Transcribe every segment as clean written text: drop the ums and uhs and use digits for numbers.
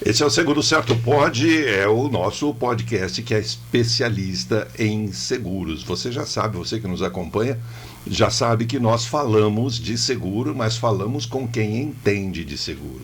Esse é o Seguro Certo Pod, é o nosso podcast que é especialista em seguros. Você já sabe, você que nos acompanha, já sabe que nós falamos de seguro, mas falamos com quem entende de seguro.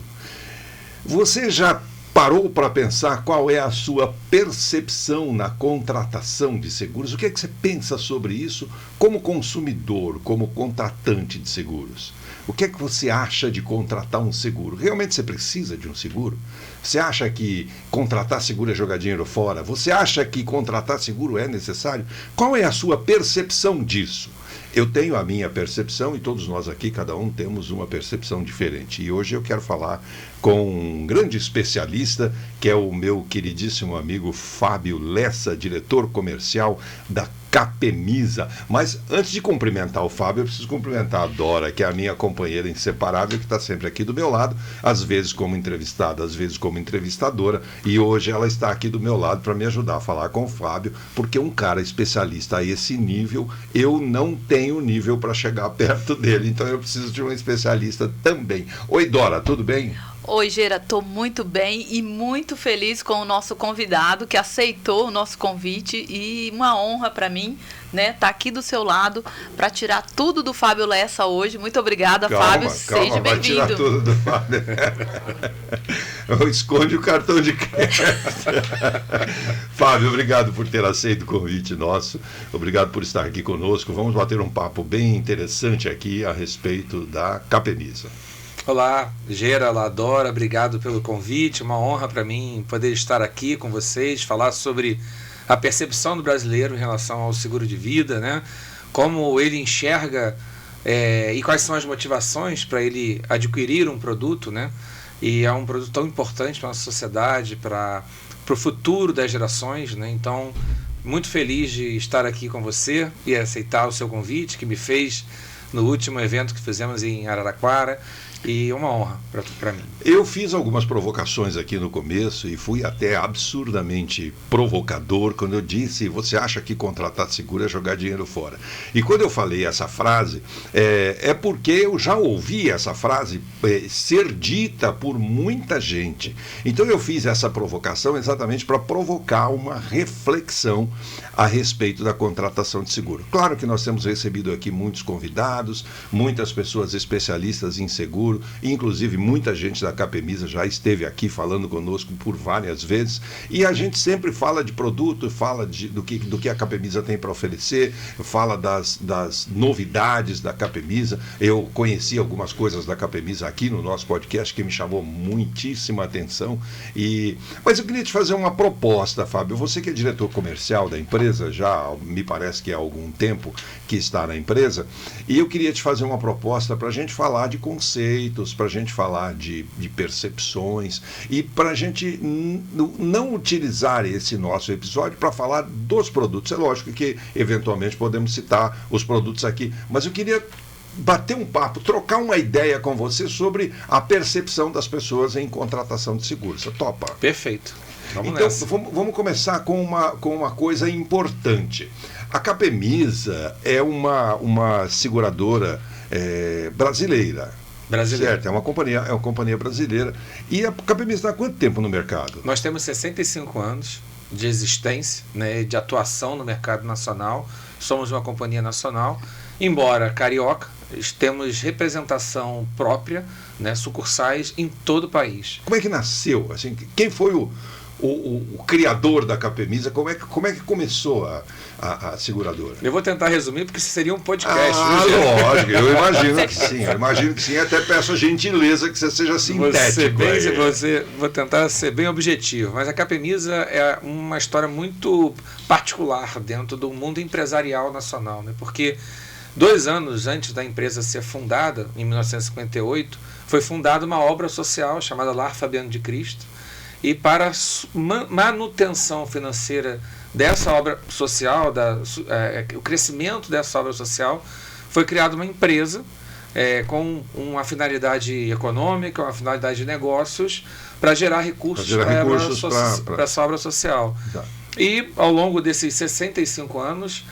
Você já parou para pensar qual é a sua percepção na contratação de seguros? O que é que você pensa sobre isso como consumidor, como contratante de seguros? O que é que você acha de contratar um seguro? Realmente você precisa de um seguro? Você acha que contratar seguro é jogar dinheiro fora? Você acha que contratar seguro é necessário? Qual é a sua percepção disso? Eu tenho a minha percepção e todos nós aqui, cada um temos uma percepção diferente. E hoje eu quero falar com um grande especialista, que é o meu queridíssimo amigo Fábio Lessa, diretor comercial da Capemisa. Mas antes de cumprimentar o Fábio, eu preciso cumprimentar a Dora, que é a minha companheira inseparável, que está sempre aqui do meu lado, às vezes como entrevistada, às vezes como entrevistadora, e hoje ela está aqui do meu lado para me ajudar a falar com o Fábio, porque um cara especialista a esse nível, eu não tenho nível para chegar perto dele, então eu preciso de um especialista também. Oi, Dora, tudo bem? Oi, Gera, estou muito bem e muito feliz com o nosso convidado que aceitou o nosso convite e uma honra para mim, né, tá aqui do seu lado para tirar tudo do Fábio Lessa hoje. Muito obrigada, Fábio. Seja bem-vindo. Vai tirar tudo do Fábio. Esconde o cartão de crédito. Fábio, obrigado por ter aceito o convite nosso. Obrigado por estar aqui conosco. Vamos bater um papo bem interessante aqui a respeito da Capemisa. Olá, Gera, Dora, obrigado pelo convite, uma honra para mim poder estar aqui com vocês, falar sobre a percepção do brasileiro em relação ao seguro de vida, né? Como ele enxerga e quais são as motivações para ele adquirir um produto, né? E é um produto tão importante para a nossa sociedade, para o futuro das gerações, né? Então, muito feliz de estar aqui com você e aceitar o seu convite que me fez no último evento que fizemos em Araraquara. E uma honra para mim. Eu fiz algumas provocações aqui no começo e fui até absurdamente provocador quando eu disse: você acha que contratar seguro é jogar dinheiro fora? E quando eu falei essa frase, é porque eu já ouvi essa frase ser dita por muita gente. Então eu fiz essa provocação exatamente para provocar uma reflexão a respeito da contratação de seguro. Claro que nós temos recebido aqui muitos convidados, muitas pessoas especialistas em seguro, inclusive muita gente da Capemisa já esteve aqui falando conosco por várias vezes, e a gente sempre fala de produto, fala do que a Capemisa tem para oferecer, fala das novidades da Capemisa. Eu conheci algumas coisas da Capemisa aqui no nosso podcast que me chamou muitíssima atenção, mas eu queria te fazer uma proposta, Fábio. Você que é diretor comercial da empresa, já me parece que há algum tempo que está na empresa, e eu queria te fazer uma proposta para a gente falar de conceitos, para a gente falar de percepções e para a gente não utilizar esse nosso episódio para falar dos produtos. É lógico que eventualmente podemos citar os produtos aqui, mas eu queria bater um papo, trocar uma ideia com você sobre a percepção das pessoas em contratação de seguros. Você topa? Perfeito. Vamos começar com uma coisa importante. A Capemisa é uma seguradora brasileira. Certo, é uma companhia brasileira. E a Capemisa está há quanto tempo no mercado? Nós temos 65 anos de existência, né, de atuação no mercado nacional. Somos uma companhia nacional, embora carioca, temos representação própria, né, sucursais em todo o país. Como é que nasceu? Assim, quem foi o criador da Capemisa? Como é que começou a seguradora? Eu vou tentar resumir, porque isso seria um podcast. Lógico, eu imagino que sim. Até peço a gentileza que você seja sintético. Vou tentar ser bem objetivo, mas a Capemisa é uma história muito particular dentro do mundo empresarial nacional, né? Porque 2 anos antes da empresa ser fundada, em 1958, foi fundada uma obra social chamada Lar Fabiano de Cristo, e para manutenção financeira dessa obra social, o crescimento dessa obra social, foi criada uma empresa com uma finalidade econômica, uma finalidade de negócios, para gerar recursos para essa obra social. Tá. E ao longo desses 65 anos,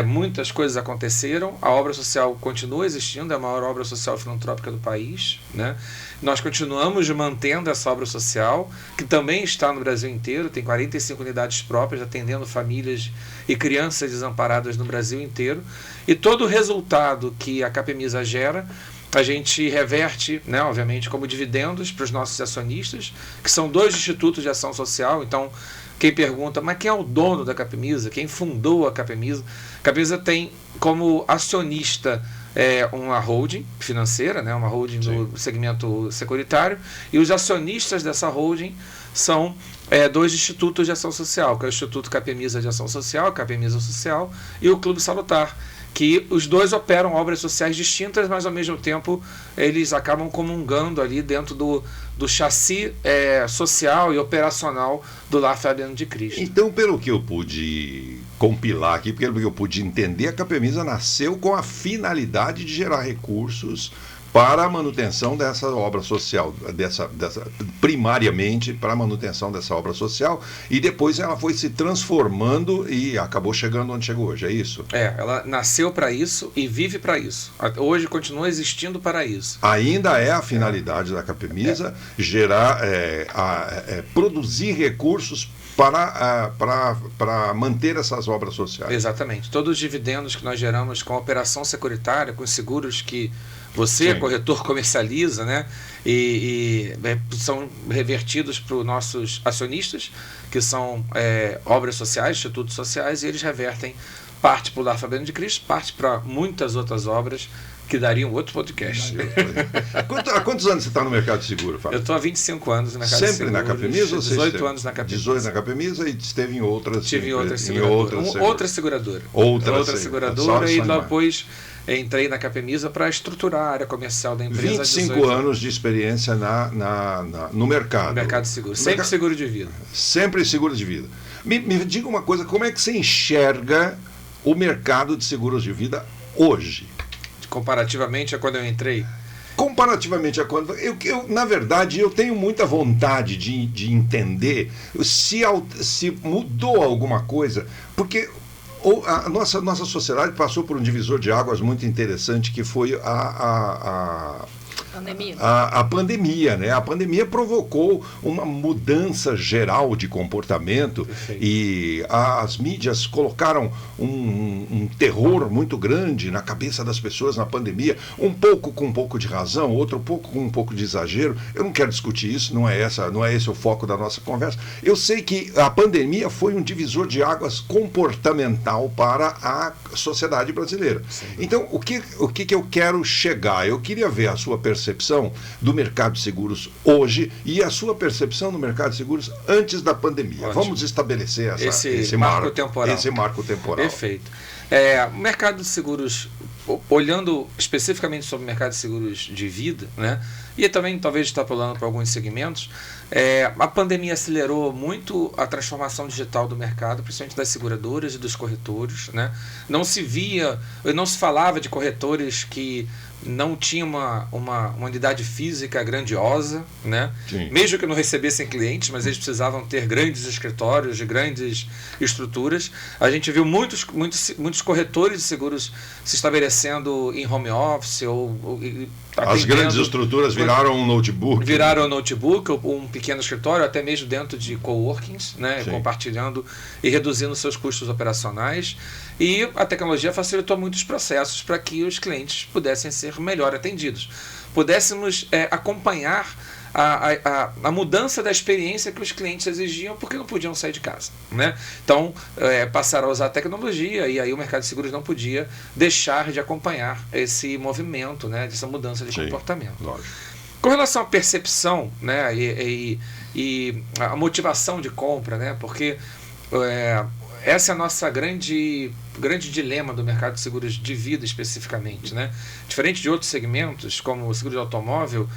muitas coisas aconteceram, a obra social continua existindo, é a maior obra social filantrópica do país, né? Nós continuamos mantendo essa obra social, que também está no Brasil inteiro, tem 45 unidades próprias, atendendo famílias e crianças desamparadas no Brasil inteiro, e todo o resultado que a Capemisa gera, a gente reverte, né, obviamente, como dividendos para os nossos acionistas, que são 2 institutos de ação social. Então, quem pergunta, mas quem é o dono da Capemisa? Quem fundou a Capemisa? A Capemisa tem como acionista uma holding financeira, né, uma holding no segmento securitário, e os acionistas dessa holding são 2 institutos de ação social, que é o Instituto Capemisa de Ação Social, a Capemisa Social, e o Clube Salutar, que os 2 operam obras sociais distintas, mas ao mesmo tempo eles acabam comungando ali dentro do chassi social e operacional do Lar Fabiano de Cristo. Então, pelo que eu pude compilar aqui, pelo que eu pude entender, a Capemisa nasceu com a finalidade de gerar recursos para a manutenção dessa obra social, primariamente para a manutenção dessa obra social, e depois ela foi se transformando e acabou chegando onde chegou hoje, é isso? Ela nasceu para isso e vive para isso. Hoje continua existindo para isso. Ainda é a finalidade da Capemisa gerar, produzir recursos para manter essas obras sociais. Exatamente. Todos os dividendos que nós geramos com a operação securitária, com os seguros que você, corretor, comercializa, né? E são revertidos para os nossos acionistas, que são obras sociais, institutos sociais, e eles revertem parte para o Lar Fabiano de Cristo, parte para muitas outras obras que dariam outro podcast. Há quantos anos você está no mercado de seguro, Fábio? Eu estou há 25 anos no mercado de seguro. Sempre na Capemisa? 18 anos na Capemisa. 18 na Capemisa, e esteve em outras... Tive em outra seguradora. Outra seguradora. Outra seguradora, e depois entrei na Capemisa para estruturar a área comercial da empresa. 25 anos de experiência no mercado. No mercado de seguro. Sempre seguro de vida. Sempre seguro de vida. Me diga uma coisa, como é que você enxerga o mercado de seguros de vida hoje? Comparativamente a quando eu entrei? Comparativamente a quando... na verdade, eu tenho muita vontade de entender se mudou alguma coisa, porque a nossa sociedade passou por um divisor de águas muito interessante, que foi a pandemia, né? A pandemia provocou uma mudança geral de comportamento. Perfeito. E as mídias colocaram um terror muito grande na cabeça das pessoas na pandemia, com um pouco de razão, outro pouco com um pouco de exagero. Eu não quero discutir isso, não é esse o foco da nossa conversa. Eu sei que a pandemia foi um divisor de águas comportamental para a sociedade brasileira. Sim. Então, o que eu quero chegar? Eu queria ver a sua percepção do mercado de seguros hoje e a sua percepção do mercado de seguros antes da pandemia. Ótimo. Vamos estabelecer esse marco temporal. Perfeito. O mercado de seguros, olhando especificamente sobre o mercado de seguros de vida, né, e também talvez extrapolando para alguns segmentos, a pandemia acelerou muito a transformação digital do mercado, principalmente das seguradoras e dos corretores, né? Não se falava de corretores que não tinha uma unidade física grandiosa, né? Mesmo que não recebessem clientes, mas eles precisavam ter grandes escritórios, de grandes estruturas. A gente viu muitos corretores de seguros se estabelecendo em home office as grandes estruturas viraram um notebook. Viraram um notebook, um pequeno escritório, até mesmo dentro de coworkings, né? Compartilhando e reduzindo seus custos operacionais. E a tecnologia facilitou muitos processos para que os clientes pudessem ser melhor atendidos. Pudéssemos acompanhar a mudança da experiência que os clientes exigiam, porque não podiam sair de casa, né? Então, passaram a usar a tecnologia, e aí o mercado de seguros não podia deixar de acompanhar esse movimento, né, dessa mudança de comportamento. Lógico. Com relação à percepção, né, e a motivação de compra, né, porque essa é a nossa grande dilema do mercado de seguros de vida especificamente, né? Diferente de outros segmentos, como o seguro de automóvel,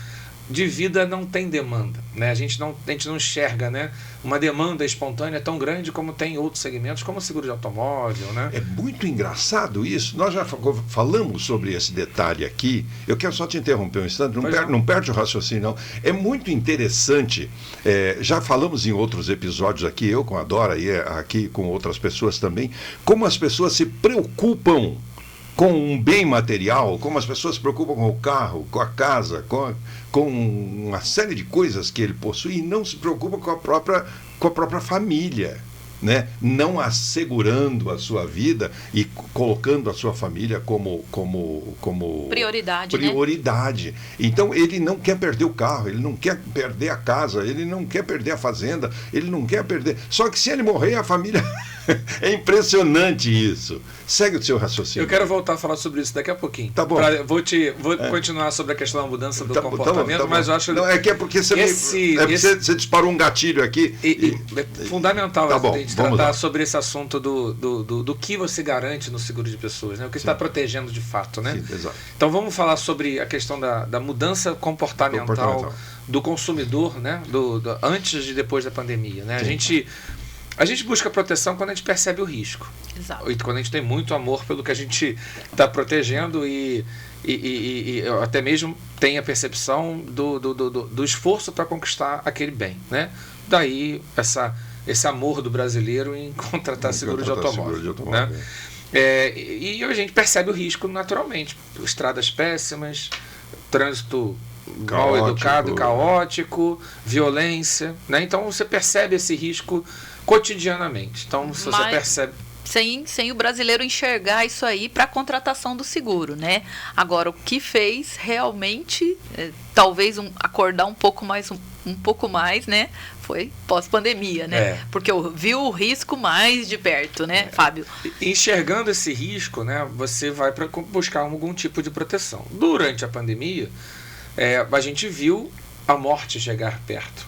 de vida não tem demanda, né? A gente não enxerga, né, uma demanda espontânea tão grande como tem outros segmentos, como o seguro de automóvel, né? É muito engraçado isso. Nós já falamos sobre esse detalhe aqui. Eu quero só te interromper um instante, não perde o raciocínio, não. É muito interessante, já falamos em outros episódios aqui, eu com a Dora e aqui com outras pessoas também, como as pessoas se preocupam com um bem material, como as pessoas se preocupam com o carro, com a casa, com uma série de coisas que ele possui e não se preocupam com a própria família, né? Não assegurando a sua vida e colocando a sua família como prioridade, né? Então ele não quer perder o carro, ele não quer perder a casa, ele não quer perder a fazenda, ele não quer perder. Só que se ele morrer, a família é impressionante isso. Segue o seu raciocínio. Eu quero voltar a falar sobre isso daqui a pouquinho. Tá bom. Vou continuar sobre a questão da mudança do comportamento, tá bom. Mas eu acho... Não, é porque você disparou um gatilho aqui. É fundamental tá a gente tratar sobre esse assunto do que você garante no seguro de pessoas, né? O que está protegendo de fato, né? Sim, exato. Então vamos falar sobre a questão da mudança comportamental do consumidor, né? Antes e depois da pandemia, né? A gente busca proteção quando a gente percebe o risco. Exato. E quando a gente tem muito amor pelo que a gente está protegendo e até mesmo tem a percepção do esforço para conquistar aquele bem, né? Daí esse amor do brasileiro em contratar seguro de automóvel. Né? E a gente percebe o risco naturalmente. Estradas péssimas, trânsito mal educado, caótico, violência, né? Então você percebe esse risco cotidianamente. Então se você percebe... Sem o brasileiro enxergar isso aí para a contratação do seguro, né? Agora, o que fez realmente, talvez acordar um pouco mais, né? Foi pós-pandemia, né? Porque viu o risco mais de perto, né, Fábio? Enxergando esse risco, né? Você vai buscar algum tipo de proteção. Durante a pandemia, a gente viu a morte chegar perto,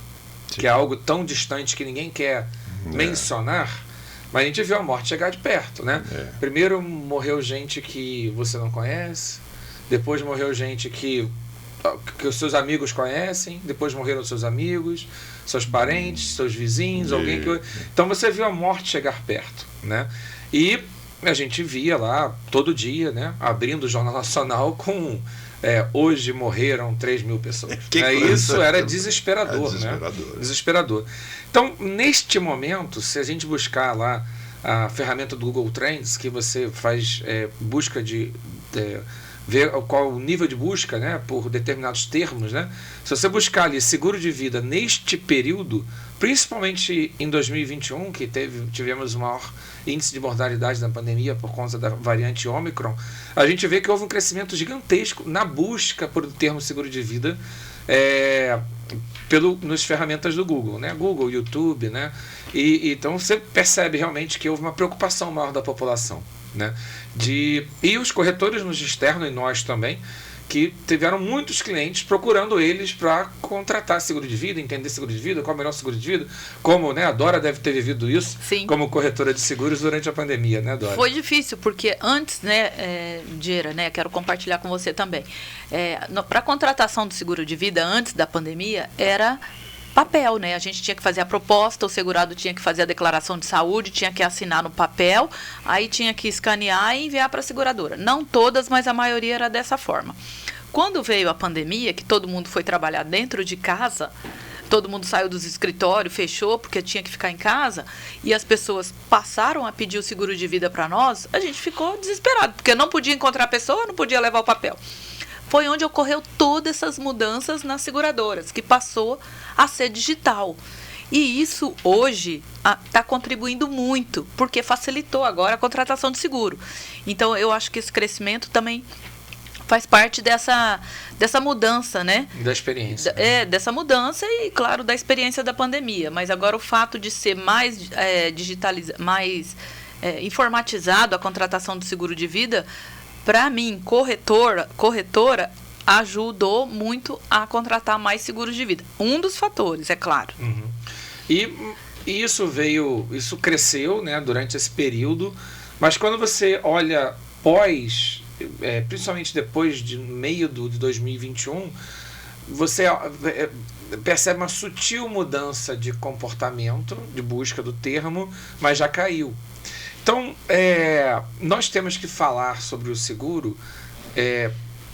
que é algo tão distante que ninguém quer mencionar. Mas a gente viu a morte chegar de perto, né? Primeiro morreu gente que você não conhece, depois morreu gente que os seus amigos conhecem, depois morreram seus amigos, seus parentes, seus vizinhos, alguém que... Então você viu a morte chegar perto, né? E a gente via lá todo dia, né? Abrindo o Jornal Nacional com... hoje morreram 3.000 pessoas. Isso era desesperador, né? Desesperador. Então, neste momento, se a gente buscar lá a ferramenta do Google Trends, que você faz busca de ver qual o nível de busca, né, por determinados termos, né? Se você buscar ali seguro de vida neste período, principalmente em 2021, que tivemos o maior índice de mortalidade da pandemia por conta da variante Ômicron, a gente vê que houve um crescimento gigantesco na busca por termo seguro de vida nas ferramentas do Google, né? Google, YouTube, né? Então você percebe realmente que houve uma preocupação maior da população, né? E os corretores nos externam, e nós também, que tiveram muitos clientes procurando eles para contratar seguro de vida, entender seguro de vida, qual é o melhor seguro de vida, como, né, a Dora deve ter vivido isso. Sim. Como corretora de seguros durante a pandemia, né, Dora? Foi difícil, porque antes, né, Dira, né, quero compartilhar com você também, para a contratação do seguro de vida antes da pandemia, era papel, né? A gente tinha que fazer a proposta, o segurado tinha que fazer a declaração de saúde, tinha que assinar no papel, aí tinha que escanear e enviar para a seguradora. Não todas, mas a maioria era dessa forma. Quando veio a pandemia, que todo mundo foi trabalhar dentro de casa, todo mundo saiu dos escritórios, fechou, porque tinha que ficar em casa, e as pessoas passaram a pedir o seguro de vida para nós, a gente ficou desesperado, porque não podia encontrar a pessoa, não podia levar o papel. Foi onde ocorreu todas essas mudanças nas seguradoras, que passou a ser digital. E isso hoje está contribuindo muito, porque facilitou agora a contratação de seguro. Então, eu acho que esse crescimento também faz parte dessa mudança, né? Da experiência. Dessa mudança e, claro, da experiência da pandemia. Mas agora o fato de ser mais digitalizado, mais informatizado a contratação do seguro de vida, para mim, corretora, ajudou muito a contratar mais seguros de vida. Um dos fatores, é claro. Uhum. E isso cresceu, né, durante esse período, mas quando você olha principalmente depois de meio de 2021, você percebe uma sutil mudança de comportamento, de busca do termo, mas já caiu. Então, nós temos que falar sobre o seguro,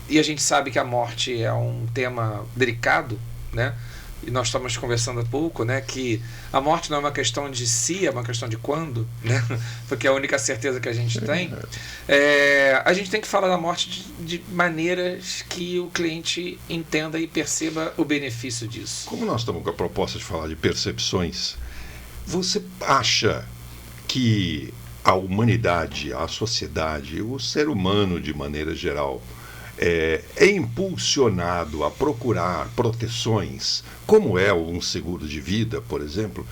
e a gente sabe que a morte é um tema delicado, né? E nós estamos conversando há pouco, né, que a morte não é uma questão de se, é uma questão de quando, né? Porque é a única certeza que a gente tem. A gente tem que falar da morte de maneiras que o cliente entenda e perceba o benefício disso. Como nós estamos com a proposta de falar de percepções, você acha que a humanidade, a sociedade, o ser humano de maneira geral, é impulsionado a procurar proteções, como é um seguro de vida, por exemplo,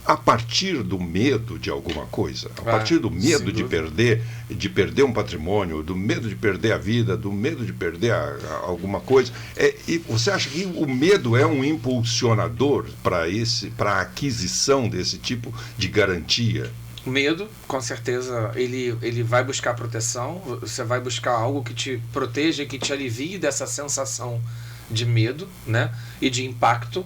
a partir do medo de alguma coisa, a partir do medo de perder um patrimônio, do medo de perder a vida, do medo de perder alguma coisa. E você acha que o medo é um impulsionador para a aquisição desse tipo de garantia? O medo, com certeza, ele vai buscar proteção, você vai buscar algo que te proteja, que te alivie dessa sensação de medo, né, e de impacto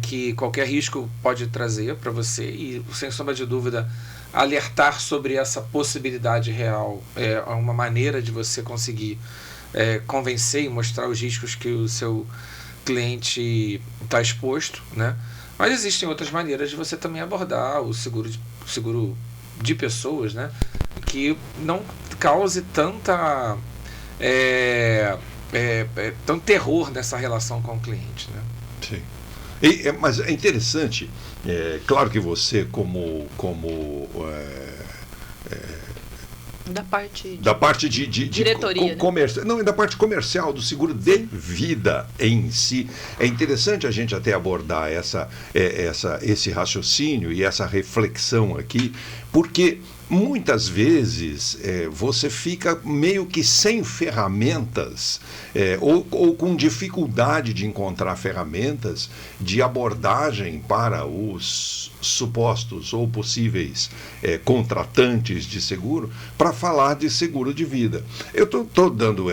que qualquer risco pode trazer para você, e sem sombra de dúvida, alertar sobre essa possibilidade real é uma maneira de você conseguir convencer e mostrar os riscos que o seu cliente está exposto, né? Mas existem outras maneiras de você também abordar o seguro de pessoas, né, que não cause tanto terror nessa relação com o cliente, né? Sim. Mas é interessante, claro que você como da parte de diretoria, né? Da parte comercial do seguro de vida em si, é interessante a gente até abordar esse raciocínio e essa reflexão aqui, porque muitas vezes você fica meio que sem ferramentas ou com dificuldade de encontrar ferramentas de abordagem para os supostos ou possíveis contratantes de seguro para falar de seguro de vida. Eu estou dando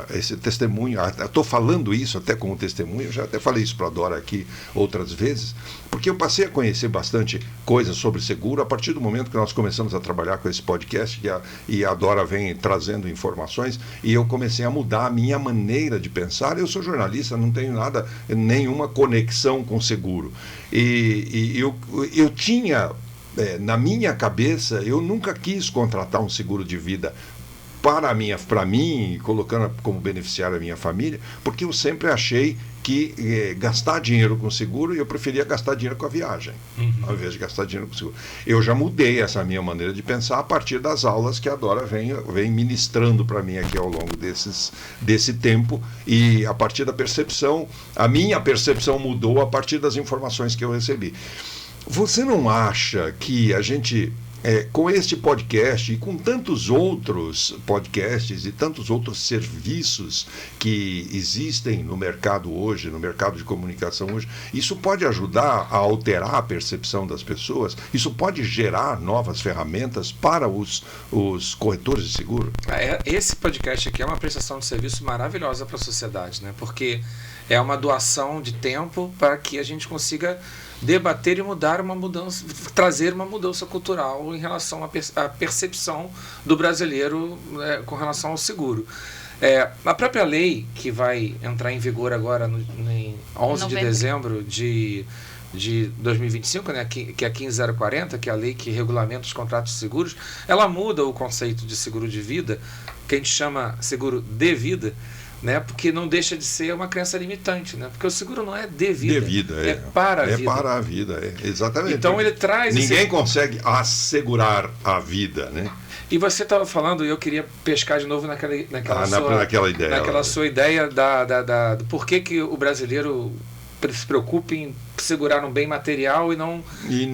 esse testemunho, estou falando isso até como testemunho, eu já até falei isso para a Dora aqui outras vezes, porque eu passei a conhecer bastante coisas sobre seguro a partir do momento que nós começamos a trabalhar com esse podcast e a Dora vem trazendo informações e eu comecei a mudar a minha maneira de pensar. Eu sou jornalista, não tenho nenhuma conexão com seguro. E eu tinha, na minha cabeça, eu nunca quis contratar um seguro de vida para mim, colocando como beneficiário a minha família, porque eu sempre achei que gastar dinheiro com seguro, eu preferia gastar dinheiro com a viagem, ao invés de gastar dinheiro com seguro. Eu já mudei essa minha maneira de pensar a partir das aulas que a Dora vem ministrando para mim aqui ao longo desse tempo, e a partir da percepção, a minha percepção mudou a partir das informações que eu recebi. Você não acha que a gente, com este podcast e com tantos outros podcasts e tantos outros serviços que existem no mercado hoje, no mercado de comunicação hoje, isso pode ajudar a alterar a percepção das pessoas? Isso pode gerar novas ferramentas para os corretores de seguro? Esse podcast aqui é uma prestação de serviço maravilhosa para a sociedade, né? Porque é uma doação de tempo para que a gente consiga debater e trazer uma mudança cultural em relação à percepção do brasileiro com relação ao seguro. A própria lei que vai entrar em vigor agora em 11 de dezembro de 2025, né, que é a 15040, que é a lei que regulamenta os contratos de seguros, ela muda o conceito de seguro de vida, que a gente chama seguro de vida, né, porque não deixa de ser uma crença limitante, né, porque o seguro não é de vida, é para a vida. É para a vida, exatamente. Então ele traz... Ninguém consegue assegurar a vida, né? E você estava falando, e eu queria pescar de novo naquela sua ideia do porquê que o brasileiro se preocupa em segurar um bem material e não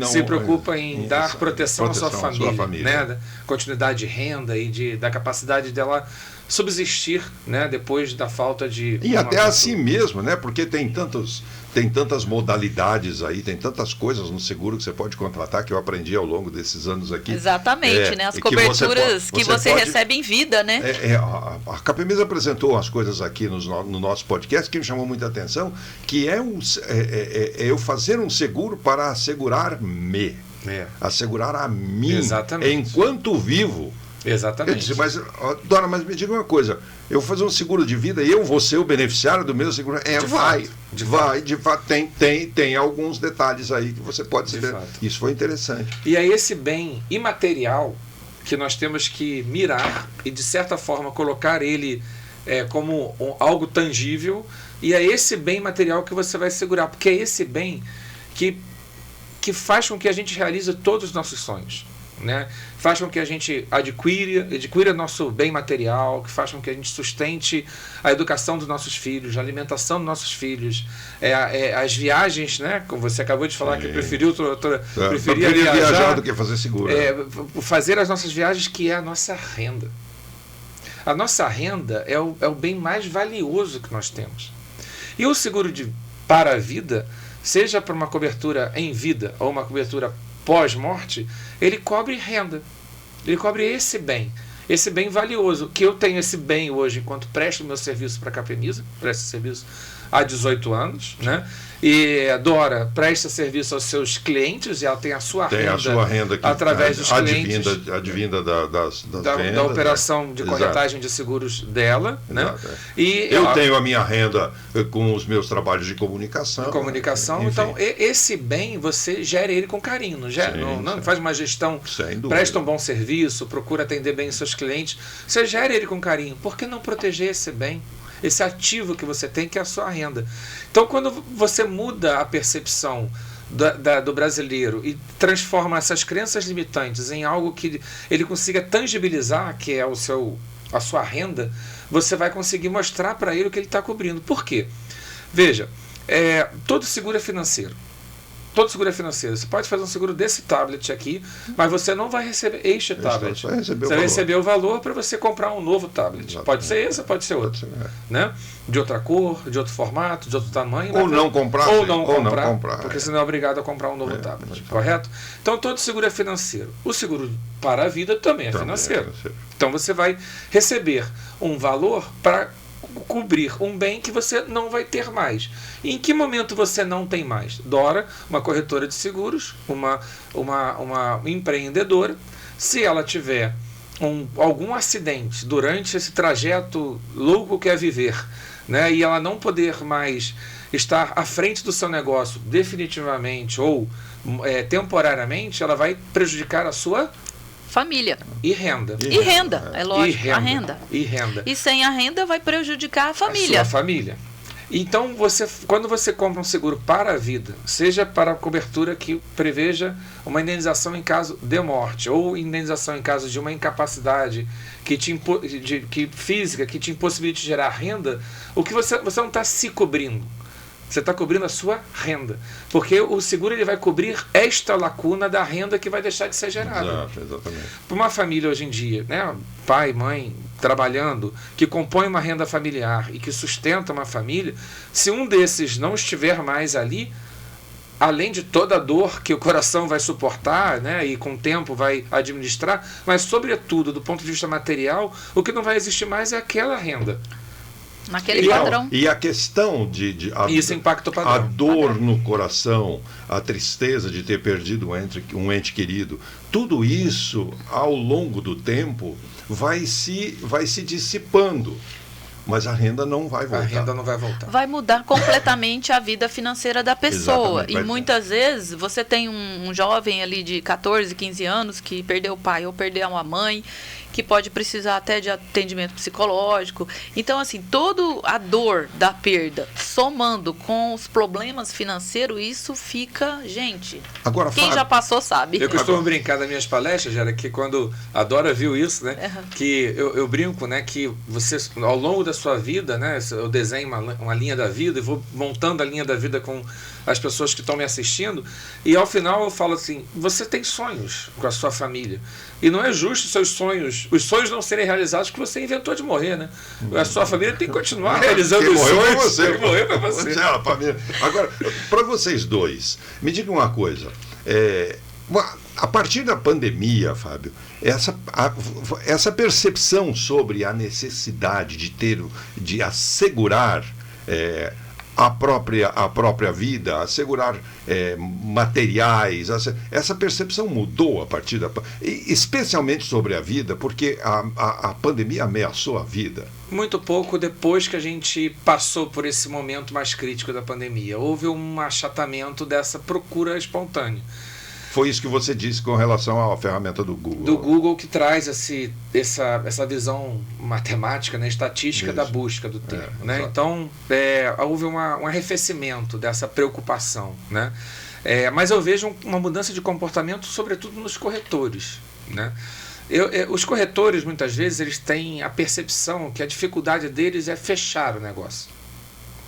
se preocupa em dar proteção à sua família. Né? Da continuidade de renda e da capacidade dela subsistir, né, depois da falta de... E até assim mesmo, né, porque tem tantos tem tantas modalidades aí, tem tantas coisas no seguro que você pode contratar, que eu aprendi ao longo desses anos aqui. Exatamente, né? As coberturas que você recebe em vida, né? A Capemisa apresentou umas coisas aqui no nosso podcast que me chamou muita atenção, que é eu fazer um seguro para assegurar-me, assegurar a mim, enquanto vivo. Exatamente. Eu disse, mas, Dora, mas me diga uma coisa, eu vou fazer um seguro de vida e eu vou ser o beneficiário do meu seguro? De fato, tem alguns detalhes aí que você pode saber. Isso foi interessante. E é esse bem imaterial que nós temos que mirar e, de certa forma, colocar ele como algo tangível, e é esse bem material que você vai segurar, porque é esse bem que faz com que a gente realize todos os nossos sonhos. Né? Faz com que a gente adquira nosso bem material, que faz com que a gente sustente a educação dos nossos filhos, a alimentação dos nossos filhos, as viagens, né? Como você acabou de falar, que preferia viajar do que fazer seguro. Fazer as nossas viagens, que é a nossa renda. A nossa renda é o bem mais valioso que nós temos. E o seguro para a vida, seja para uma cobertura em vida ou uma cobertura pós-morte, ele cobre renda, ele cobre esse bem valioso, que eu tenho esse bem hoje enquanto presto o meu serviço para a Capemisa, presto serviço há 18 anos, né? E a Dora presta serviço aos seus clientes e ela tem a sua renda que através dos clientes, advinda das vendas, da operação de corretagem de seguros dela, né? E eu tenho a minha renda com os meus trabalhos de comunicação. Então, esse bem, você gera ele com carinho, não faz uma gestão, presta um bom serviço, procura atender bem os seus clientes, você gera ele com carinho. Por que não proteger esse bem? Esse ativo que você tem, que é a sua renda. Então, quando você muda a percepção do brasileiro e transforma essas crenças limitantes em algo que ele consiga tangibilizar, que é a sua renda, você vai conseguir mostrar para ele o que ele está cobrindo. Por quê? Veja, todo seguro é financeiro. Todo seguro é financeiro. Você pode fazer um seguro desse tablet aqui, mas você não vai receber este tablet. Você vai receber o valor para você comprar um novo tablet. Exatamente. Pode ser esse ou pode ser outro. Né? De outra cor, de outro formato, de outro tamanho. Ou não comprar. Porque você não é obrigado a comprar um novo tablet. Correto? Então, todo seguro é financeiro. O seguro para a vida também é financeiro. Então, você vai receber um valor para cobrir um bem que você não vai ter mais. E em que momento você não tem mais? Dora, uma corretora de seguros, uma empreendedora, se ela tiver algum acidente durante esse trajeto louco que é viver, né, e ela não poder mais estar à frente do seu negócio definitivamente ou temporariamente, ela vai prejudicar a sua família. E renda. E renda, é lógico. A renda. E renda. E sem a renda vai prejudicar a família. A sua família. Então, quando você compra um seguro para a vida, seja para a cobertura que preveja uma indenização em caso de morte, ou indenização em caso de uma incapacidade física que te impossibilite gerar renda, o que você não está se cobrindo. Você está cobrindo a sua renda. Porque o seguro ele vai cobrir esta lacuna da renda que vai deixar de ser gerada. Exatamente. Para uma família hoje em dia, né, pai, mãe, trabalhando, que compõe uma renda familiar e que sustenta uma família, se um desses não estiver mais ali, além de toda a dor que o coração vai suportar, né, e com o tempo vai administrar, mas sobretudo do ponto de vista material, o que não vai existir mais é aquela renda. Naquele padrão. E a questão isso impacta o padrão. A dor no coração, a tristeza de ter perdido um ente querido, tudo isso, ao longo do tempo, vai se dissipando. Mas a renda não vai voltar. A renda não vai voltar. Vai mudar completamente a vida financeira da pessoa. Exatamente. E muitas vezes você tem um jovem ali de 14, 15 anos que perdeu o pai ou perdeu uma mãe, que pode precisar até de atendimento psicológico. Então, assim, toda a dor da perda, somando com os problemas financeiros, isso fica... Gente, agora, quem já passou sabe. Eu costumo brincar nas minhas palestras, Gera, que quando a Dora viu isso, né, que eu brinco, né, que você, ao longo da sua vida, né, eu desenho uma linha da vida e vou montando a linha da vida com as pessoas que estão me assistindo, e ao final eu falo assim, você tem sonhos com a sua família, e não é justo os sonhos não serem realizados porque você inventou de morrer, né? A sua família tem que continuar realizando os sonhos. Quem morreu foi você. Agora, para vocês dois, me diga uma coisa, a partir da pandemia, Fábio, essa percepção sobre a necessidade de assegurar a própria vida, assegurar materiais, essa percepção mudou a partir especialmente sobre a vida, porque a pandemia ameaçou a vida. Muito pouco depois que a gente passou por esse momento mais crítico da pandemia. Houve um achatamento dessa procura espontânea. Foi isso que você disse com relação à ferramenta do Google. Do Google, que traz essa visão matemática, né, estatística isso. Da busca do termo. Né? Então, houve um arrefecimento dessa preocupação. Né? Mas eu vejo uma mudança de comportamento, sobretudo nos corretores. Né? Os corretores, muitas vezes, eles têm a percepção que a dificuldade deles é fechar o negócio.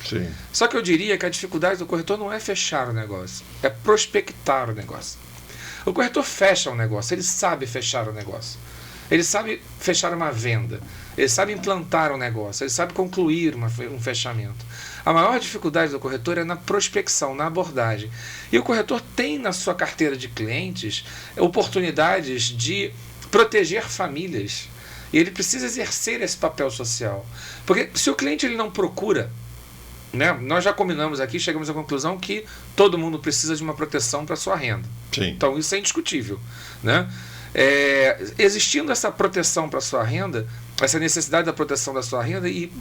Sim. Só que eu diria que a dificuldade do corretor não é fechar o negócio, é prospectar o negócio. O corretor fecha um negócio, ele sabe fechar o negócio. Ele sabe fechar uma venda, ele sabe implantar um negócio, ele sabe concluir um fechamento. A maior dificuldade do corretor é na prospecção, na abordagem. E o corretor tem na sua carteira de clientes oportunidades de proteger famílias. E ele precisa exercer esse papel social. Porque se o cliente ele não procura, né, nós já combinamos aqui, chegamos à conclusão que todo mundo precisa de uma proteção para a sua renda. Sim. Então isso é indiscutível. Né? Existindo essa proteção para a sua renda, essa necessidade da proteção da sua renda, e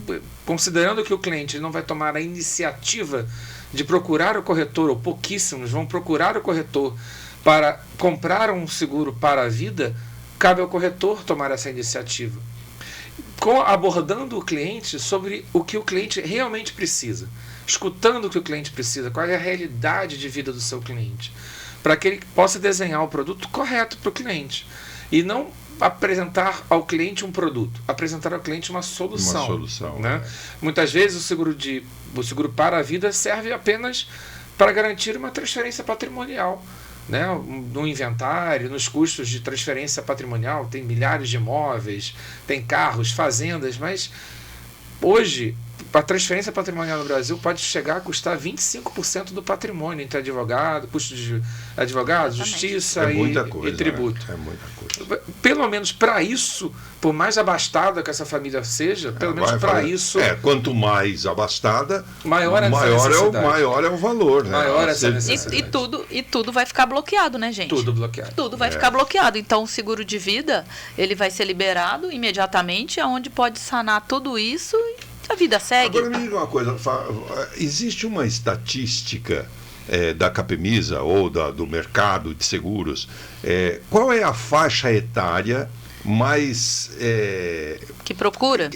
considerando que o cliente não vai tomar a iniciativa de procurar o corretor, ou pouquíssimos vão procurar o corretor para comprar um seguro para a vida, cabe ao corretor tomar essa iniciativa, abordando o cliente sobre o que o cliente realmente precisa, escutando o que o cliente precisa, qual é a realidade de vida do seu cliente, para que ele possa desenhar o produto correto para o cliente e não apresentar ao cliente um produto, apresentar ao cliente uma solução. Uma solução, né? Muitas vezes o seguro para a vida serve apenas para garantir uma transferência patrimonial, né? No inventário, nos custos de transferência patrimonial, tem milhares de imóveis, tem carros, fazendas, mas hoje a transferência patrimonial no Brasil pode chegar a custar 25% do patrimônio entre advogado, custos de advogado, justiça e tributo. É muita coisa. Pelo menos para isso, por mais abastada que essa família seja, pelo menos para isso... quanto mais abastada, maior é o valor. Né? Maior essa necessidade. E tudo vai ficar bloqueado, né, gente? Tudo bloqueado. Tudo vai ficar bloqueado. Então, o seguro de vida, ele vai ser liberado imediatamente, onde pode sanar tudo isso e a vida segue. Agora me diga uma coisa, existe uma estatística da Capemisa ou do mercado de seguros, qual é a faixa etária mais... que procura?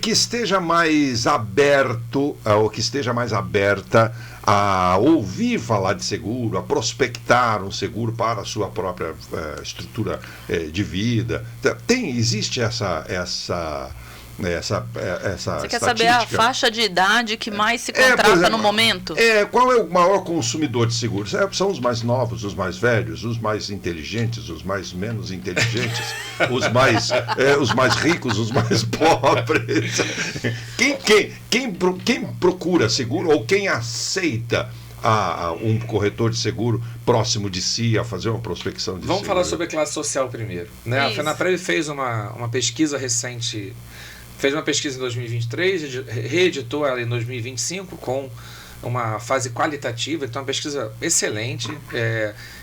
Que esteja mais aberto, ou que esteja mais aberta a ouvir falar de seguro, a prospectar um seguro para a sua própria estrutura de vida. Existe essa Você quer saber a faixa de idade que mais se contrata no momento? Qual é o maior consumidor de seguros? São os mais novos, os mais velhos, os mais inteligentes, os mais menos inteligentes, os mais ricos, os mais pobres. Quem procura seguro ou quem aceita um corretor de seguro próximo de si a fazer uma prospecção de seguro? Vamos falar sobre a classe social primeiro. Né? A FENAPREV fez uma pesquisa recente. Fez uma pesquisa em 2023, reeditou ela em 2025 com uma fase qualitativa, então uma pesquisa excelente,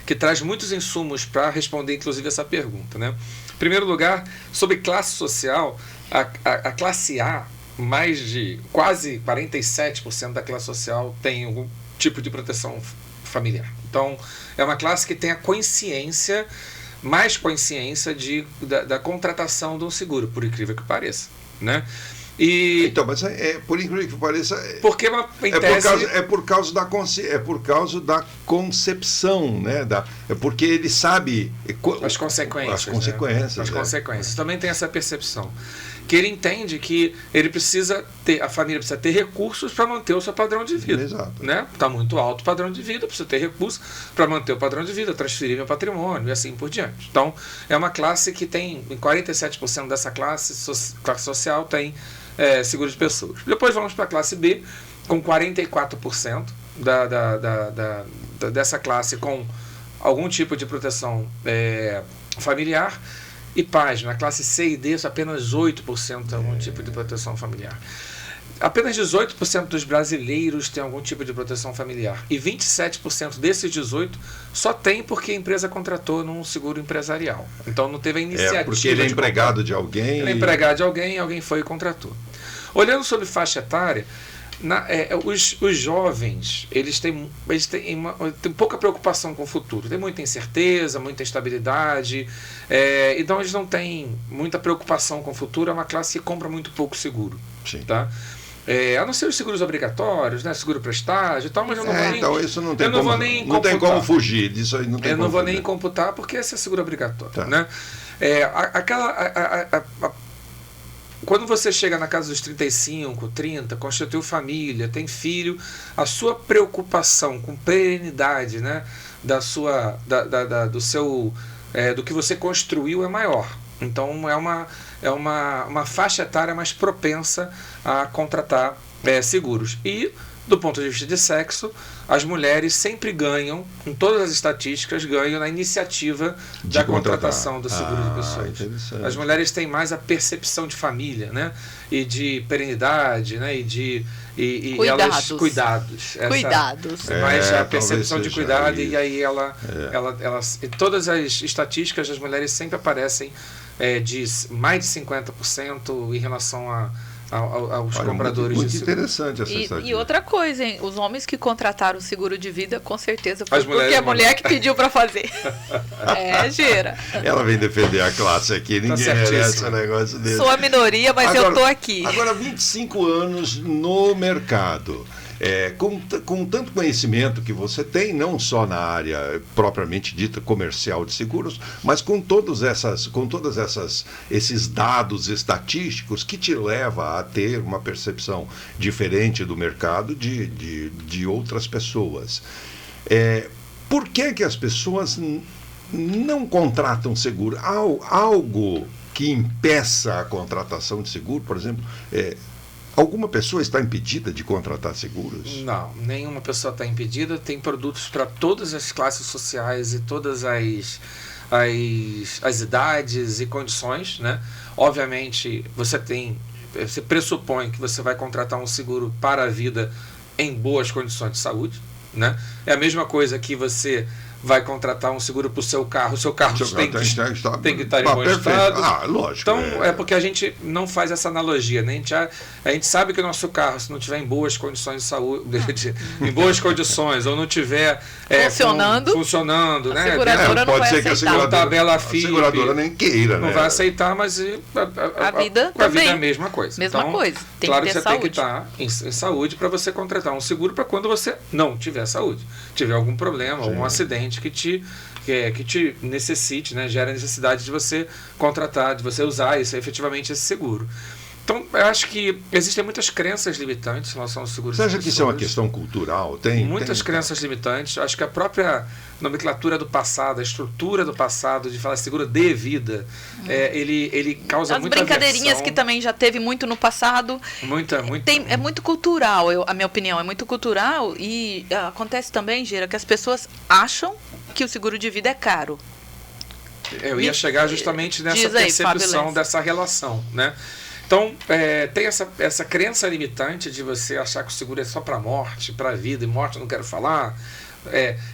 que traz muitos insumos para responder inclusive essa pergunta. Né? Em primeiro lugar, sobre classe social, a classe A, mais de quase 47% da classe social tem algum tipo de proteção familiar. Então, é uma classe que tem a mais consciência da contratação de um seguro, por incrível que pareça. Né? Então, mas por incrível que pareça, porque é por causa da concepção, né? Porque ele sabe as consequências. As consequências. Né? As consequências. Também tem essa percepção. que ele entende que ele precisa ter, a família precisa ter recursos para manter o seu padrão de vida. Exato. Né? Está muito alto o padrão de vida, precisa ter recursos para manter o padrão de vida, transferir meu patrimônio e assim por diante. Então, é uma classe que tem, em 47% dessa classe social tem seguro de pessoas. Depois vamos para a classe B, com 44% dessa classe com algum tipo de proteção familiar. E pais, na classe C e D, apenas 8% tem algum tipo de proteção familiar. Apenas 18% dos brasileiros têm algum tipo de proteção familiar. E 27% desses 18% só tem porque a empresa contratou num seguro empresarial. Então não teve a iniciativa. Porque ele é empregado de alguém. Ele é empregado de alguém, alguém foi e contratou. Olhando sobre faixa etária, os jovens eles têm pouca preocupação com o futuro, tem muita incerteza, muita instabilidade, então eles não têm muita preocupação com o futuro. É uma classe que compra muito pouco seguro. Sim. Tá? A não ser os seguros obrigatórios, né? Seguro prestágio e tal, mas eu não vou nem. Então isso não tem eu não como, vou nem não tem computar. como fugir disso aí. Não tem eu como não vou fugir. nem computar porque esse é seguro obrigatório. Tá. Né? Quando você chega na casa dos 35, 30, constituiu família, tem filho, a sua preocupação com perenidade, né, do que você construiu é maior. Então é uma faixa etária mais propensa a contratar seguros. E do ponto de vista de sexo, as mulheres sempre ganham, em todas as estatísticas, ganham na iniciativa da contratação do seguro de pessoas. As mulheres têm mais a percepção de família, né? E de perenidade, né? E cuidados. Cuidados. Cuidados. Mais a percepção de cuidado, isso. e aí ela em todas as estatísticas, as mulheres sempre aparecem de mais de 50% em relação aos compradores muito de seguro. Interessante essa estatística. E outra coisa, hein? Os homens que contrataram o seguro de vida, com certeza foi As porque mulheres a mulher que pediu para fazer. Gira. Ela vem defender a classe aqui, ninguém merece um negócio desse. Sou a minoria, mas eu tô aqui. Agora, 25 anos no mercado. Com tanto conhecimento que você tem, não só na área propriamente dita comercial de seguros, mas com todos esses dados estatísticos que te leva a ter uma percepção diferente do mercado de outras pessoas. Por que as pessoas não contratam seguro? Algo que impeça a contratação de seguro, por exemplo, alguma pessoa está impedida de contratar seguros? Não, nenhuma pessoa está impedida. Tem produtos para todas as classes sociais e todas as idades e condições, né? Obviamente, você pressupõe que você vai contratar um seguro para a vida em boas condições de saúde, né? É a mesma coisa que você vai contratar um seguro para o seu carro. O seu carro tem que estar em bom estado. Lógico. Então, é porque a gente não faz essa analogia, né? A gente sabe que o nosso carro, se não estiver em boas condições de saúde, em boas condições, ou não estiver funcionando, né? Seguradora não pode vai ser que a seguradora nem queira, não vai aceitar, mas a vida também é a mesma coisa. Mesma coisa. Tem claro que ter você saúde. tem que estar em saúde para você contratar um seguro para quando você não tiver saúde, tiver algum problema, algum acidente que te necessite, né, gera a necessidade de você contratar, de você usar efetivamente esse seguro. Então, eu acho que existem muitas crenças limitantes em relação ao seguro. Você acha que isso é uma questão cultural? Tem muitas crenças limitantes. Acho que a própria nomenclatura do passado, a estrutura do passado, de falar seguro de vida, ele causa muita brincadeirinhas aversão. Que também já teve muito no passado. É muito cultural, a minha opinião. É muito cultural e acontece também, Gira, que as pessoas acham que o seguro de vida é caro. Eu ia chegar justamente nessa percepção dessa relação, né? Então, tem essa crença limitante de você achar que o seguro é só para morte, para vida, e morte eu não quero falar.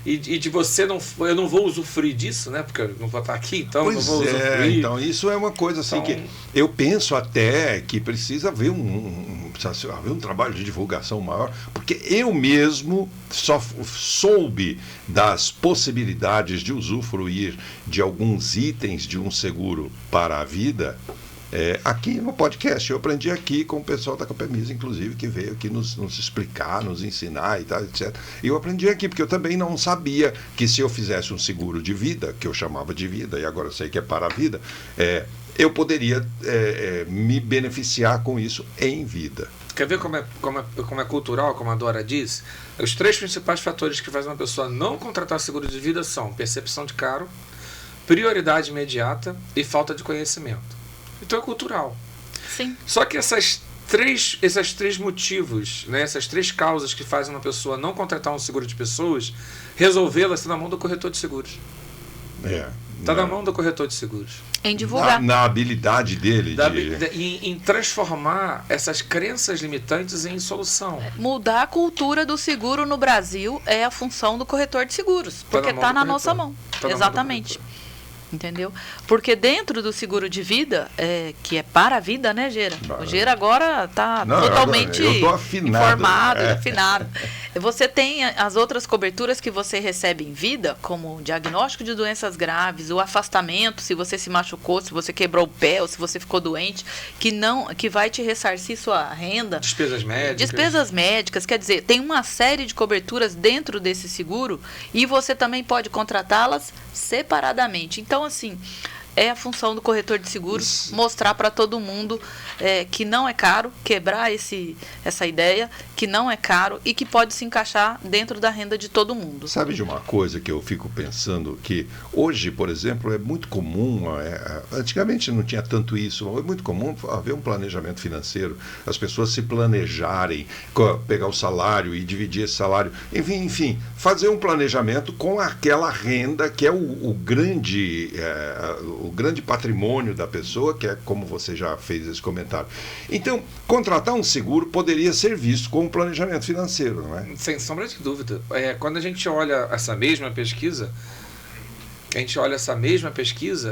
E de você eu não vou usufruir disso, né? Porque eu não vou estar aqui, então pois não vou usufruir. Então, isso é uma coisa assim que eu penso até que precisa haver um trabalho de divulgação maior, porque eu mesmo só soube das possibilidades de usufruir de alguns itens de um seguro para a vida aqui no podcast. Eu aprendi aqui com o pessoal da Capemisa, inclusive, que veio aqui nos explicar, nos ensinar e tal, etc. E eu aprendi aqui, porque eu também não sabia que se eu fizesse um seguro de vida, que eu chamava de vida, e agora eu sei que é para a vida, eu poderia me beneficiar com isso em vida. Quer ver como é cultural, como a Dora disse? Os 3 principais fatores que fazem uma pessoa não contratar seguro de vida são percepção de caro, prioridade imediata e falta de conhecimento. Então é cultural. Sim. Só que esses três motivos, né, essas 3 causas que fazem uma pessoa não contratar um seguro de pessoas, resolvê-las está na mão do corretor de seguros. Está na mão do corretor de seguros. Em divulgar. Na habilidade dele. Em transformar essas crenças limitantes em solução. Mudar a cultura do seguro no Brasil é a função do corretor de seguros. Porque está na nossa mão. Exatamente. Entendeu? Porque dentro do seguro de vida, que é para a vida, né, Gera? O Gera agora está totalmente informado, afinado. Você tem as outras coberturas que você recebe em vida, como o diagnóstico de doenças graves, o afastamento, se você se machucou, se você quebrou o pé ou se você ficou doente, que vai te ressarcir sua renda. Despesas médicas, quer dizer, tem uma série de coberturas dentro desse seguro e você também pode contratá-las separadamente. Então, assim, é a função do corretor de seguros mostrar para todo mundo que não é caro, quebrar essa ideia, que não é caro e que pode se encaixar dentro da renda de todo mundo. Sabe de uma coisa que eu fico pensando, que hoje, por exemplo, é muito comum, antigamente não tinha tanto isso, é muito comum haver um planejamento financeiro, as pessoas se planejarem, pegar o salário e dividir esse salário, enfim, fazer um planejamento com aquela renda que é o grande patrimônio da pessoa, que é como você já fez esse comentário. Então, contratar um seguro poderia ser visto como um planejamento financeiro, não é? Sem sombra de dúvida. Quando a gente olha essa mesma pesquisa,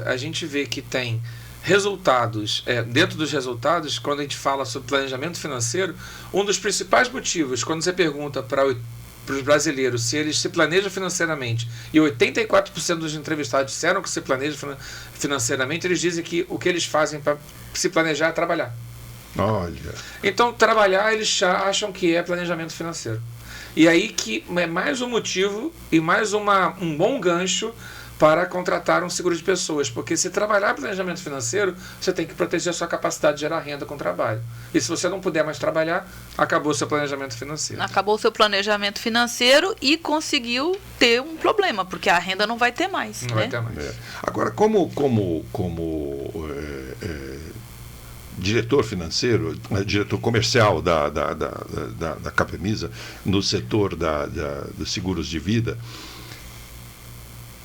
a gente vê que tem resultados, dentro dos resultados, quando a gente fala sobre planejamento financeiro, um dos principais motivos, quando você pergunta para os brasileiros se eles se planejam financeiramente, e 84% dos entrevistados disseram que se planejam financeiramente, eles dizem que o que eles fazem para se planejar é trabalhar. Olha. Então, trabalhar, eles acham que é planejamento financeiro. E aí que é mais um motivo e mais um bom gancho para contratar um seguro de pessoas, porque se trabalhar planejamento financeiro, você tem que proteger a sua capacidade de gerar renda com o trabalho. E se você não puder mais trabalhar, acabou o seu planejamento financeiro. Acabou o seu planejamento financeiro e conseguiu ter um problema, porque a renda não vai ter mais. Não vai ter mais. Agora, como diretor financeiro, diretor comercial da Capemisa, no setor dos seguros de vida,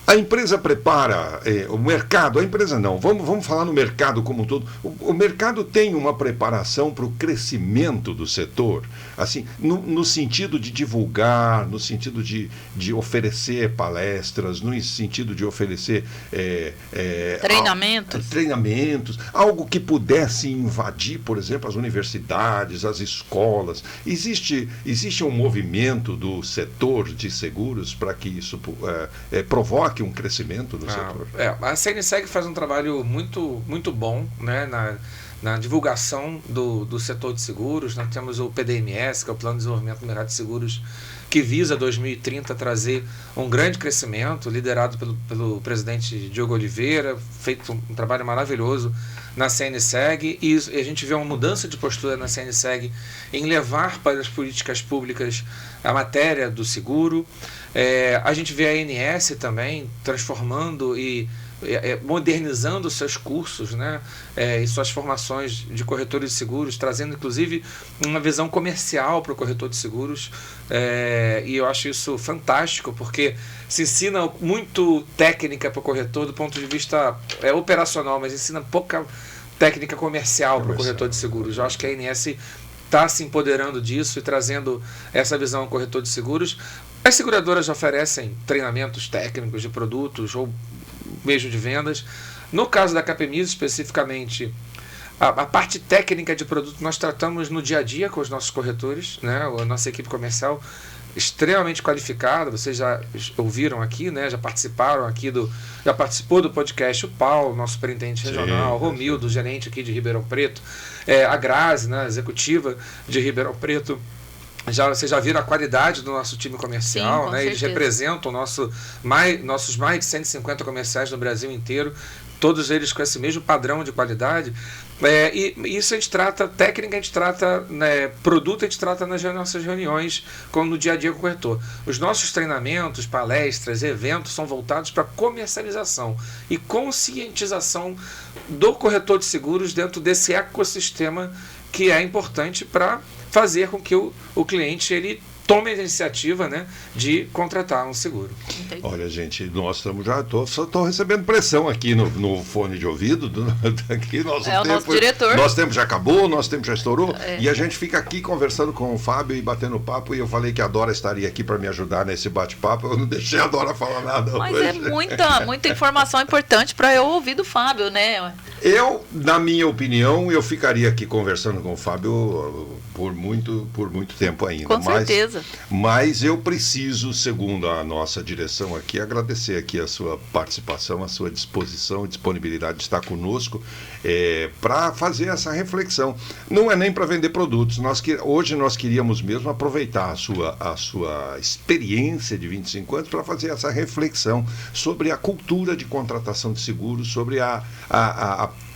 a empresa prepara, o mercado, a empresa não, vamos falar no mercado como um todo, o mercado tem uma preparação para o crescimento do setor, assim, no sentido de divulgar, no sentido de oferecer palestras, no sentido de oferecer treinamentos, algo que pudesse invadir, por exemplo, as universidades, as escolas. Existe um movimento do setor de seguros para que isso provoque um crescimento no setor. A CNSEG faz um trabalho muito, muito bom, né, na divulgação do setor de seguros. Nós temos o PDMS, que é o Plano de Desenvolvimento do Mercado de Seguros, que visa 2030 trazer um grande crescimento, liderado pelo presidente Diogo Oliveira, feito um trabalho maravilhoso na CNSEG, e a gente vê uma mudança de postura na CNSEG em levar para as políticas públicas a matéria do seguro. A gente vê a ANS também transformando e modernizando seus cursos, né, e suas formações de corretores de seguros, trazendo inclusive uma visão comercial para o corretor de seguros, e eu acho isso fantástico, porque se ensina muito técnica para o corretor do ponto de vista operacional, mas ensina pouca técnica comercial para o corretor de seguros. Eu acho que a ANS está se empoderando disso e trazendo essa visão ao corretor de seguros. As seguradoras oferecem treinamentos técnicos de produtos ou mesmo de vendas. No caso da Capemisa, especificamente, a parte técnica de produto nós tratamos no dia a dia com os nossos corretores, né? A nossa equipe comercial extremamente qualificada, vocês já ouviram aqui, né? Já participou do podcast o Paulo, nosso superintendente regional, o Romildo, gerente aqui de Ribeirão Preto, a Grazi, né? Executiva de Ribeirão Preto. Vocês já viram a qualidade do nosso time comercial, sim, né? Eles representam nossos mais de 150 comerciais no Brasil inteiro, todos eles com esse mesmo padrão de qualidade. E isso a gente trata, técnica a gente trata, né, produto a gente trata nas nossas reuniões, como no dia a dia com o corretor. Os nossos treinamentos, palestras, eventos são voltados para comercialização e conscientização do corretor de seguros dentro desse ecossistema que é importante para fazer com que o cliente ele tome a iniciativa, né, de contratar um seguro. Entendi. Olha, gente, nós estamos já estou recebendo pressão aqui no fone de ouvido aqui, o nosso diretor. Nosso tempo já acabou, nosso tempo já estourou, e a gente fica aqui conversando com o Fábio e batendo papo, e eu falei que a Dora estaria aqui para me ajudar nesse bate-papo, eu não deixei a Dora falar nada. Mas hoje. é muita informação importante para eu ouvir do Fábio, né? Eu, na minha opinião, eu ficaria aqui conversando com o Fábio por muito tempo ainda. Com certeza. Mas eu preciso, segundo a nossa direção aqui, agradecer aqui a sua participação, a sua disposição e disponibilidade de estar conosco para fazer essa reflexão. Não é nem para vender produtos. Hoje nós queríamos mesmo aproveitar a sua experiência de 25 anos para fazer essa reflexão sobre a cultura de contratação de seguros, sobre a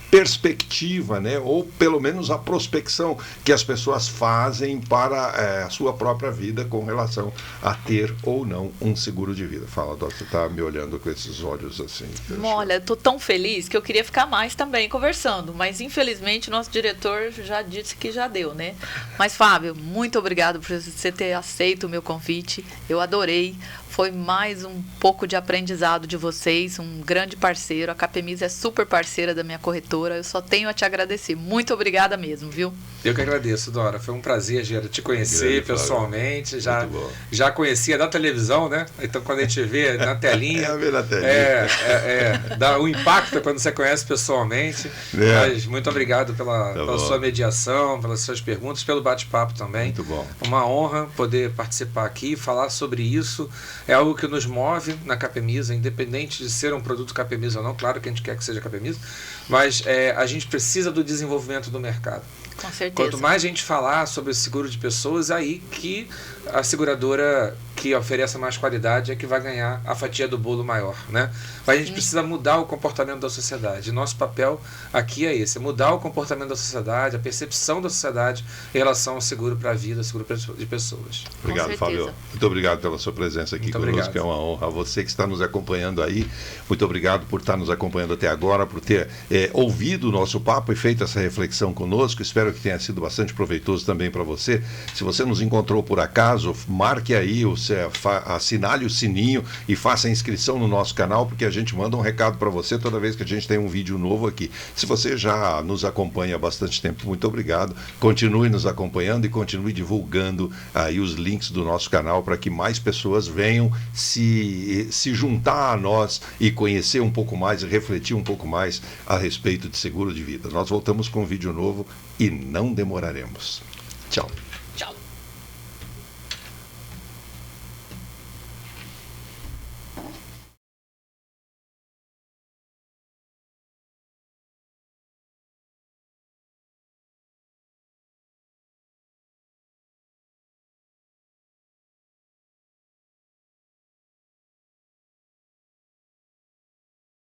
perspectiva, né, ou pelo menos a prospecção que as pessoas fazem para a sua própria vida com relação a ter ou não um seguro de vida. Fala, Dora, você está me olhando com esses olhos assim. Olha, estou tão feliz que eu queria ficar mais também conversando, mas infelizmente nosso diretor já disse que já deu, né? Mas, Fábio, muito obrigado por você ter aceito o meu convite, eu adorei. Foi mais um pouco de aprendizado de vocês, um grande parceiro. A Capemis é super parceira da minha corretora. Eu só tenho a te agradecer. Muito obrigada mesmo, viu? Eu que agradeço, Dora. Foi um prazer, Gera, te conhecer pessoalmente. Já conhecia da televisão, né? Então, quando a gente vê na telinha, dá um impacto quando você conhece pessoalmente. Mas muito obrigado pela sua mediação, pelas suas perguntas, pelo bate-papo também. Muito bom. Uma honra poder participar aqui, falar sobre isso. É algo que nos move na Capemisa, independente de ser um produto Capemisa ou não. Claro que a gente quer que seja Capemisa, mas a gente precisa do desenvolvimento do mercado. Com certeza. Quanto mais gente falar sobre o seguro de pessoas, aí que a seguradora que ofereça mais qualidade é que vai ganhar a fatia do bolo maior, né? Mas a gente precisa mudar o comportamento da sociedade. Nosso papel aqui é esse, mudar o comportamento da sociedade, a percepção da sociedade em relação ao seguro para a vida, seguro de pessoas. Obrigado, Fábio. Muito obrigado pela sua presença aqui conosco, é uma honra. Você que está nos acompanhando aí, muito obrigado por estar nos acompanhando até agora, por ter ouvido o nosso papo e feito essa reflexão conosco. Espero que tenha sido bastante proveitoso também para você. Se você nos encontrou por acaso, marque aí, assinale o sininho e faça a inscrição no nosso canal, porque a gente manda um recado para você toda vez que a gente tem um vídeo novo aqui. Se você já nos acompanha há bastante tempo, muito obrigado. Continue nos acompanhando e continue divulgando aí os links do nosso canal para que mais pessoas venham se juntar a nós e conhecer um pouco mais e refletir um pouco mais a respeito de seguro de vida. Nós voltamos com um vídeo novo e não demoraremos. Tchau. Tchau.